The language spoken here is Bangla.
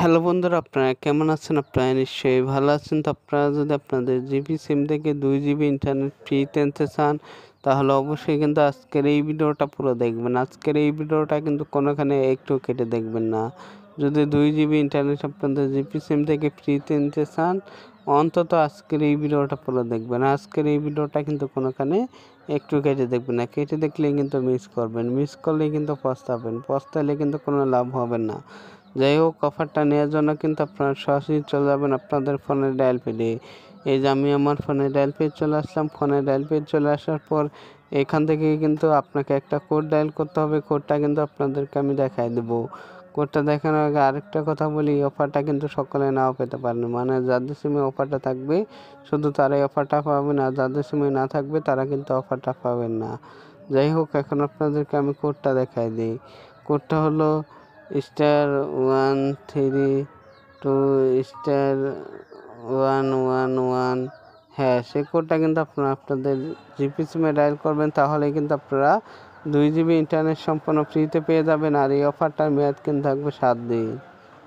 হ্যালো বন্ধুরা, আপনারা কেমন আছেন? আপনারা নিশ্চয়ই ভালো আছেন। তো আপনারা যদি আপনাদের জিবি সিম থেকে 2 জিবি ইন্টারনেট ফ্রিতে নিতে চান, তাহলে অবশ্যই কিন্তু আজকের এই ভিডিওটা পুরো দেখবেন। আজকের এই ভিডিওটা কিন্তু কোনোখানে একটু কেটে দেখবেন না। যদি 2 জিবি ইন্টারনেট আপনাদের জিবি সিম থেকে ফ্রিতে নিতে চান, অন্তত আজকের এই ভিডিওটা পুরো দেখবেন। আজকের এই ভিডিওটা কিন্তু কোনোখানে একটু কেটে দেখবেন না। কেটে দেখলেই কিন্তু মিস করবেন, মিস করলেই কিন্তু পস্তাবেন, পস্তালে কিন্তু কোনো লাভ হবে না। যাই হোক, অফারটা নেওয়ার জন্য কিন্তু আপনারা সরাসরি চলে যাবেন আপনাদের ফোনের ডায়াল পেজে। এই যে আমি আমার ফোনে ডায়াল পেজ চলে আসলাম। ফোনে ডায়াল পেজ চলে আসার পর এখান থেকে কিন্তু আপনাকে একটা কোড ডায়াল করতে হবে। কোডটা কিন্তু আপনাদেরকে আমি দেখাই দেবো। কোডটা দেখানোর আগে আরেকটা কথা বলি, অফারটা কিন্তু সকলে নাও পেতে পারেন। মানে যাদের সিমে অফারটা থাকবে শুধু তারাই অফারটা পাবেন, আর যাদের সিমে না থাকবে তারা কিন্তু অফারটা পাবেন না। যাই হোক, এখন আপনাদেরকে আমি কোডটা দেখাই দিই। কোডটা হলো *132*111#। হ্যাঁ, সেই কোডটা কিন্তু আপনারা আপনাদের জিপি সিমে ডায়াল করবেন, তাহলে কিন্তু আপনারা 2 জিবি ইন্টারনেট সম্পূর্ণ ফ্রিতে পেয়ে যাবেন। আর এই অফারটার মেয়াদ কিন্তু থাকবে 7 দিন।